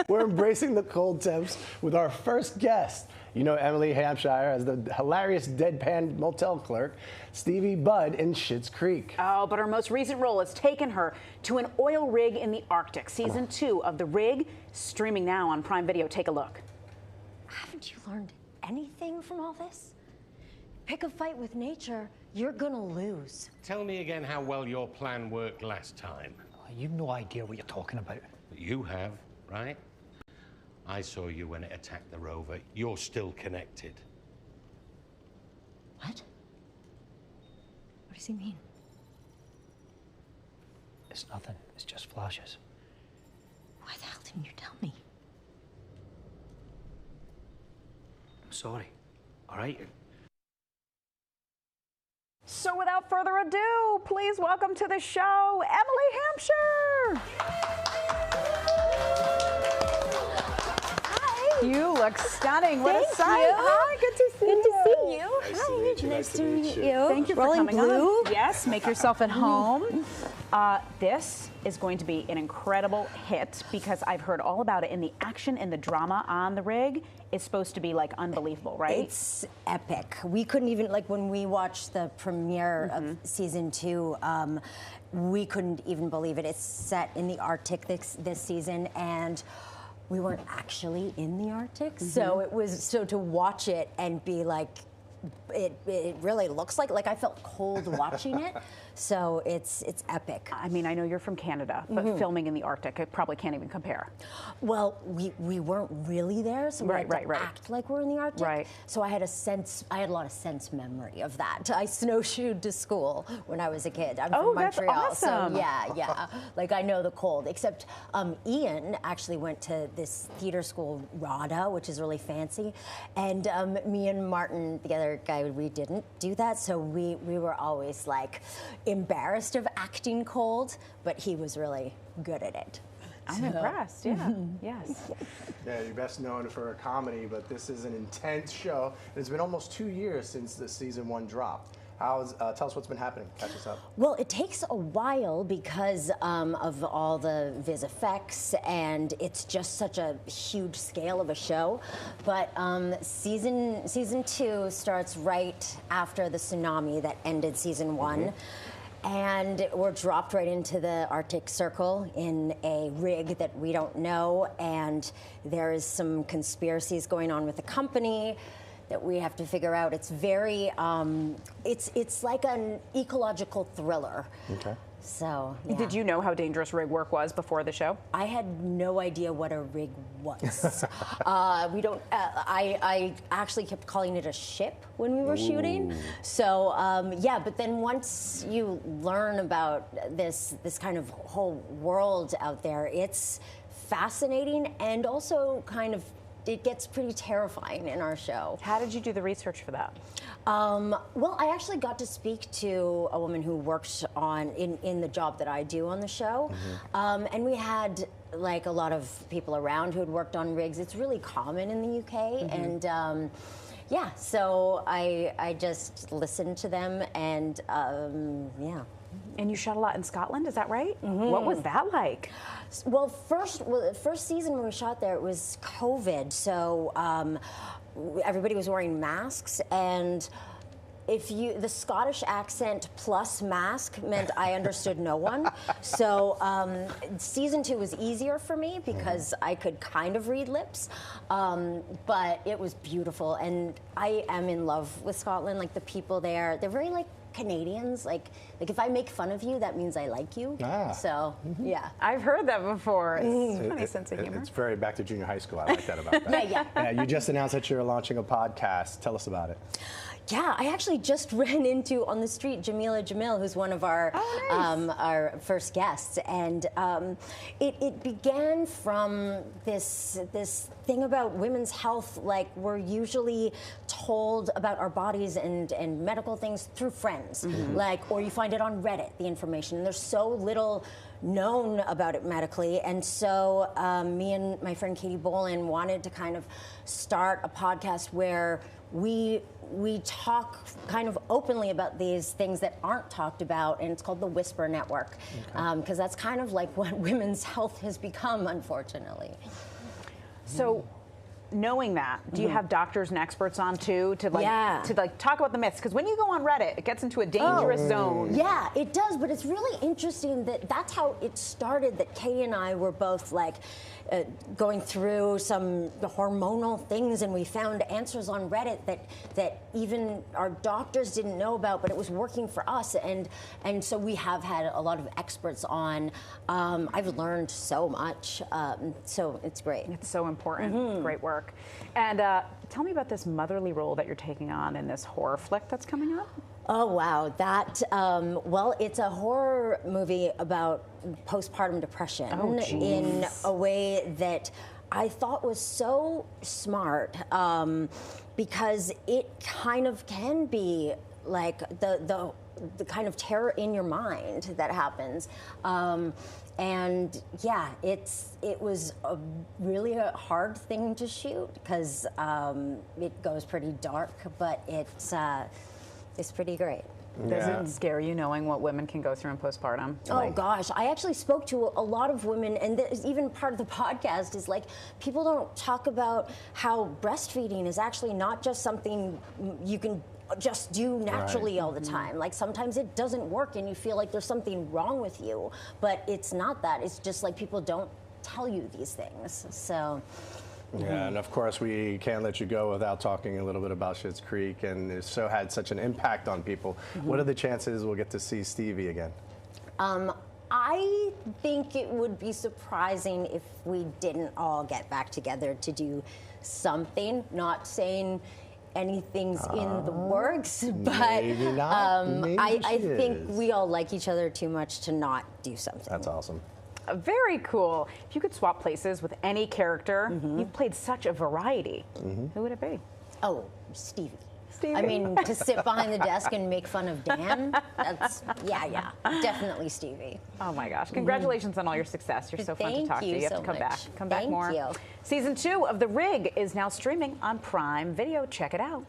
We're embracing the cold temps with our first guest. You know Emily Hampshire as the hilarious deadpan motel clerk, Stevie Budd in Schitt's Creek. Oh, but her most recent role has taken her to an oil rig in the Arctic. Season 2 of The Rig, streaming now on Prime Video. Take a look. Haven't you learned anything from all this? Pick a fight with nature, you're gonna lose. Tell me again how well your plan worked last time. You've no idea what you're talking about. You have, right? I saw you when it attacked the rover. You're still connected. What? What does he mean? It's nothing. It's just flashes. Why the hell didn't you tell me? I'm sorry. All right? So without further ado, please welcome to the show, Emily Hampshire. Hi. You look stunning. What a sight. You. Hi, good to see you. Good to see you. Nice Nice to to meet meet you. you. Thank you for Rolling coming blue. on. Yes, make yourself at home. This is going to be an incredible hit because I've heard all about it, and the action and the drama on The Rig is supposed to be like unbelievable, right? It's epic. We couldn't even, like when we watched the premiere of season 2, we couldn't even believe it. It's set in the Arctic this season, and we weren't actually in the Arctic. So it was, so to watch it and be like, it really looks like I felt cold watching it. So it's epic. I mean, I know you're from Canada, but filming in the Arctic, it probably can't even compare. Well, we weren't really there, so we had to Right. act like we're in the Arctic. Right. So I had a lot of sense memory of that. I snowshoed to school when I was a kid. I'm from that's Montreal, awesome. so yeah. Like I know the cold. Except Ian actually went to this theater school, RADA, which is really fancy, and me and Martin, the other guy, we didn't do that. So we were always like embarrassed of acting cold, but he was really good at it. I'm impressed, yeah, yes. Yeah, you're best known for a comedy, but this is an intense show. It's been almost 2 years since the season 1 dropped. Tell us what's been happening. Catch us up. Well, it takes a while because of all the vis effects, and it's just such a huge scale of a show. But season 2 starts right after the tsunami that ended season 1. And we're dropped right into the Arctic Circle in a rig that we don't know, and there is some conspiracies going on with the company that we have to figure out. It's very, it's like an ecological thriller. Okay. So, yeah. Did you know how dangerous rig work was before the show? I had no idea what a rig was. I actually kept calling it a ship when we were shooting. So, yeah, but then once you learn about this kind of whole world out there, it's fascinating and also kind of, it gets pretty terrifying in our show. How did you do the research for that? Well, I actually got to speak to a woman who works in the job that I do on the show. And we had like a lot of people around who had worked on rigs. It's really common in the UK. And yeah, so I just listened to them and yeah. And you shot a lot in Scotland, is that right? What was that like? Well, the first season when we shot there, it was COVID, so everybody was wearing masks, and the Scottish accent plus mask meant I understood no one. So season 2 was easier for me because I could kind of read lips, but it was beautiful, and I am in love with Scotland. Like the people there, they're very like Canadians. Like if I make fun of you, that means I like you. So yeah, I've heard that before. It's a funny sense of humor. It's very back to junior high school. I like that about that. yeah. You just announced that you're launching a podcast. Tell us about it. Yeah, I actually just ran into on the street Jamila Jamil, who's one of our our first guests, and it began from this thing about women's health. Like we're usually told about our bodies and medical things through friends, like, or you find it on Reddit, the information. And there's so little known about it medically, and so me and my friend Katie Bolin wanted to kind of start a podcast where we talk kind of openly about these things that aren't talked about, and it's called the Whisper Network, because that's kind of like what women's health has become, unfortunately. So, knowing that, do you have doctors and experts on too to Yeah. talk about the myths? Because when you go on Reddit, it gets into a dangerous zone. Yeah, it does, but it's really interesting that that's how it started, that Katie and I were both like going through some hormonal things, and we found answers on Reddit that even our doctors didn't know about, but it was working for us, and so we have had a lot of experts on. I've learned so much, so it's great. It's so important. Great work. And tell me about this motherly role that you're taking on in this horror flick that's coming up. Oh, wow. That, well, it's a horror movie about postpartum depression in a way that I thought was so smart, because it kind of can be like the kind of terror in your mind that happens. And yeah, it was really a hard thing to shoot because it goes pretty dark, but it's pretty great. Does it scare you knowing what women can go through in postpartum? Oh gosh, I actually spoke to a lot of women, and even part of the podcast is like, people don't talk about how breastfeeding is actually not just something you can just do naturally all the time. Like sometimes it doesn't work and you feel like there's something wrong with you, but it's not that. It's just like people don't tell you these things. So. Yeah, and of course we can't let you go without talking a little bit about Schitt's Creek, and it so had such an impact on people. What are the chances we'll get to see Stevie again? I think it would be surprising if we didn't all get back together to do something. Not saying anything's in the works, but maybe not. Maybe I she think is. we all like each other too much to not do something. That's awesome. Very cool. If you could swap places with any character, you've played such a variety. Who would it be? Oh, Stevie. Stevie. I mean, to sit behind the desk and make fun of Dan, that's, yeah, definitely Stevie. Oh my gosh. Congratulations on all your success. You're so fun to talk to. You have to come back. Come back more. Thank you. Season 2 of The Rig is now streaming on Prime Video. Check it out.